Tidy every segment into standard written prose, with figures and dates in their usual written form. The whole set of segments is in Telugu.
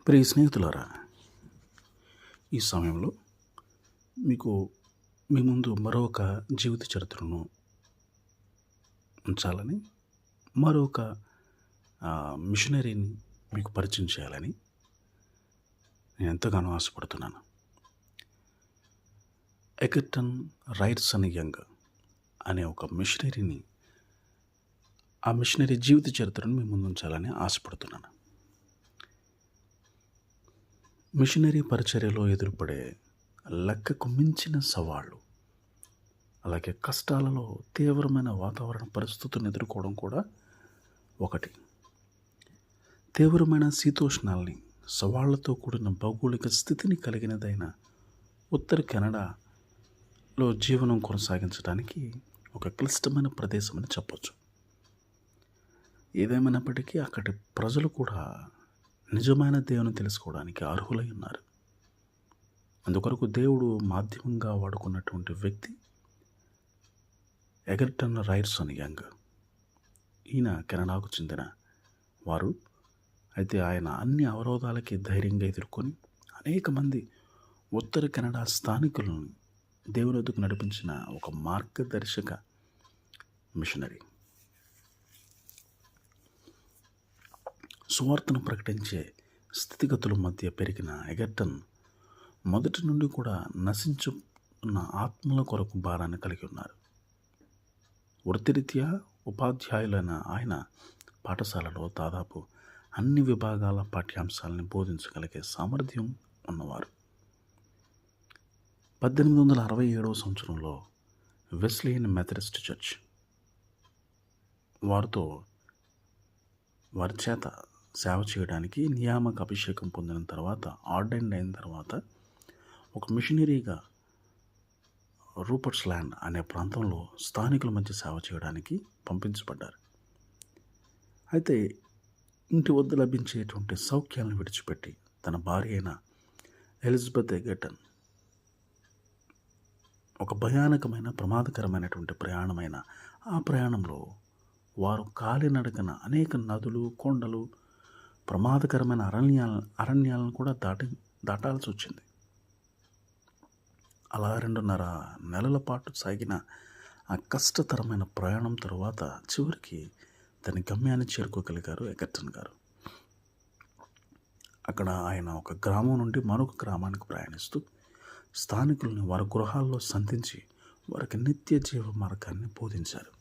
ప్రియ స్నేహితులారా, ఈ సమయంలో మీకు మీ ముందు మరొక జీవిత చరిత్రను ఉంచాలని, మరొక మిషనరీని మీకు పరిచయం చేయాలని నేను ఎంతగానో ఆశపడుతున్నాను. ఎగర్టన్ రైర్సన్ యంగ్ అనే ఒక మిషనరీని, ఆ మిషనరీ జీవిత చరిత్రను మీ ముందు ఉంచాలని ఆశపడుతున్నాను. మిషనరీ పరిచర్యలో ఎదురుపడే లెక్కకు మించిన సవాళ్ళు, అలాగే కష్టాలలో తీవ్రమైన వాతావరణ పరిస్థితులను ఎదుర్కోవడం కూడా ఒకటి. తీవ్రమైన శీతోష్ణాల్ని, సవాళ్లతో కూడిన భౌగోళిక స్థితిని కలిగినదైన ఉత్తర కెనడాలో జీవనం కొనసాగించడానికి ఒక క్లిష్టమైన ప్రదేశం అని చెప్పొచ్చు. ఏదేమైనప్పటికీ అక్కడి ప్రజలు కూడా నిజమైన దేవుని తెలుసుకోవడానికి అర్హులై ఉన్నారు. అందుకొరకు దేవుడు మాధ్యమంగా వాడుకున్నటువంటి వ్యక్తి ఎగర్టన్ రైర్సన్ యంగ్. ఈయన కెనడాకు చెందిన వారు. అయితే ఆయన అన్ని అవరోధాలకి ధైర్యంగా ఎదుర్కొని అనేక మంది ఉత్తర కెనడా స్థానికులను దేవుని వద్దకు నడిపించిన ఒక మార్గదర్శక మిషనరీ. సువార్తను ప్రకటించే స్థితిగతుల మధ్య పెరిగిన ఎగర్టన్ మొదటి నుండి కూడా నశించున్న ఆత్మల కొరకు భారాన్ని కలిగి ఉన్నారు. వృత్తిరీత్యా ఉపాధ్యాయులైన ఆయన పాఠశాలలో దాదాపు అన్ని విభాగాల పాఠ్యాంశాలని బోధించగలిగే సామర్థ్యం ఉన్నవారు. 1867 సంవత్సరంలో వెస్లియన్ మెథడిస్ట్ చర్చ్ వారి చేత సేవ చేయడానికి నియామక అభిషేకం పొందిన తర్వాత, ఆర్డైన్డ్ అయిన తర్వాత ఒక మిషనరీగా రూపర్ట్స్ ల్యాండ్ అనే ప్రాంతంలో స్థానికుల మధ్య సేవ చేయడానికి పంపించబడ్డారు. అయితే ఇంటి వద్ద లభించేటువంటి సౌఖ్యాలను విడిచిపెట్టి తన భార్య అయిన ఎలిజబెత్ ఎగర్టన్ ఒక భయానకమైన ప్రమాదకరమైనటువంటి ప్రయాణమైన ఆ ప్రయాణంలో వారు కాలినడకన అనేక నదులు, కొండలు, ప్రమాదకరమైన అరణ్యాలను కూడా దాటాల్సి వచ్చింది. అలా 2.5 నెలల పాటు సాగిన ఆ కష్టతరమైన ప్రయాణం తరువాత చివరికి తన గమ్యాన్ని చేరుకోగలిగారు ఎగర్టన్ గారు. అక్కడ ఆయన ఒక గ్రామం నుండి మరొక గ్రామానికి ప్రయాణిస్తూ స్థానికులను వారి గృహాల్లో సంధించి వారికి నిత్య జీవ మార్గాన్ని బోధించారు.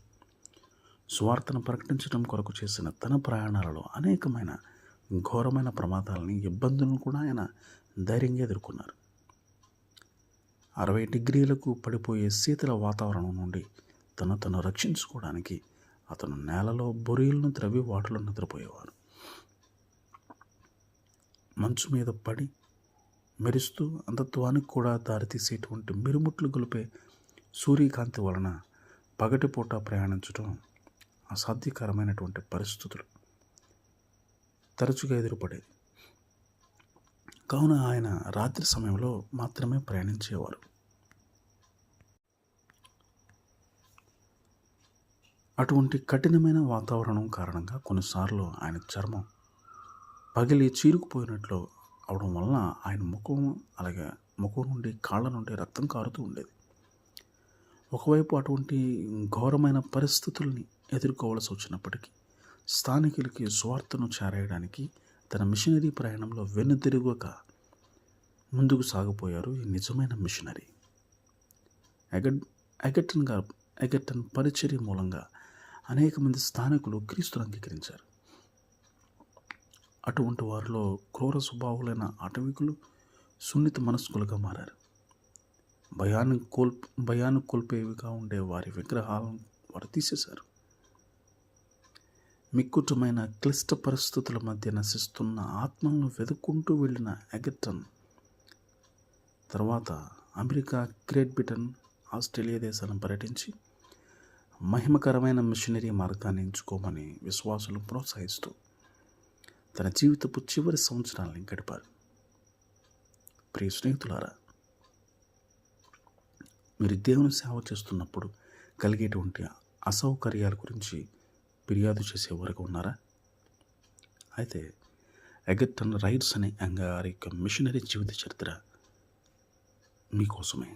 సువార్తను ప్రకటించడం కొరకు చేసిన తన ప్రయాణాలలో అనేకమైన ఘోరమైన ప్రమాదాలని, ఇబ్బందులను కూడా ఆయన ధైర్యంగా ఎదుర్కొన్నారు. 60 డిగ్రీలకు పడిపోయే శీతల వాతావరణం నుండి తను రక్షించుకోవడానికి అతను నేలలో బొరియలను త్రవ్వి వాటిలో నిద్రపోయేవారు. మంచు మీద పడి మెరుస్తూ అంధత్వానికి కూడా దారితీసేటువంటి మిరుముట్లు గొలిపే సూర్యకాంతి వలన పగటిపూట ప్రయాణించడం అసాధ్యకరమైనటువంటి పరిస్థితులు తరచుగా ఎదురుపడేది. కావున ఆయన రాత్రి సమయంలో మాత్రమే ప్రయాణించేవారు. అటువంటి కఠినమైన వాతావరణం కారణంగా కొన్నిసార్లు ఆయన చర్మం పగిలి చీరుకుపోయినట్లు అవడం వలన ఆయన ముఖం నుండి, కాళ్ళ నుండి రక్తం కారుతూ ఉండేది. ఒకవైపు అటువంటి ఘోరమైన పరిస్థితుల్ని ఎదుర్కోవాల్సి వచ్చినప్పటికీ స్థానికులకి సువార్తను చేరేయడానికి తన మిషనరీ ప్రయాణంలో వెన్నుతిరుగక ముందుకు సాగిపోయారు ఈ నిజమైన మిషనరీ. ఎగర్టన్ పరిచర్య మూలంగా అనేక మంది స్థానికులు క్రీస్తును అంగీకరించారు. అటువంటి వారిలో క్రూర స్వభావులైన అటవికులు సున్నిత మనస్కులుగా మారారు. భయాన్ని కోల్పోయేవిగా ఉండే వారి విగ్రహాలను వారు తీసేశారు. మిక్కుటమైన క్లిష్ట పరిస్థితుల మధ్య నశిస్తున్న ఆత్మలను వెతుక్కుంటూ వెళ్ళిన ఎగర్టన్ తర్వాత అమెరికా, గ్రేట్ బ్రిటన్, ఆస్ట్రేలియా దేశాలను పర్యటించి మహిమకరమైన మిషనరీ మార్గాన్ని ఎంచుకోమని విశ్వాసులు ప్రోత్సహిస్తూ తన జీవితపు చివరి సంవత్సరాలను గడిపారు. ప్రియ స్నేహితులారా, మీరు దేవుని సేవ చేస్తున్నప్పుడు కలిగేటువంటి అసౌకర్యాల గురించి ఫిర్యాదు చేసేవారుగా ఉన్నారా? అయితే ఎగర్టన్ రైట్స్ అనే గారి యొక్క మిషనరీ జీవిత చరిత్ర మీకోసమే.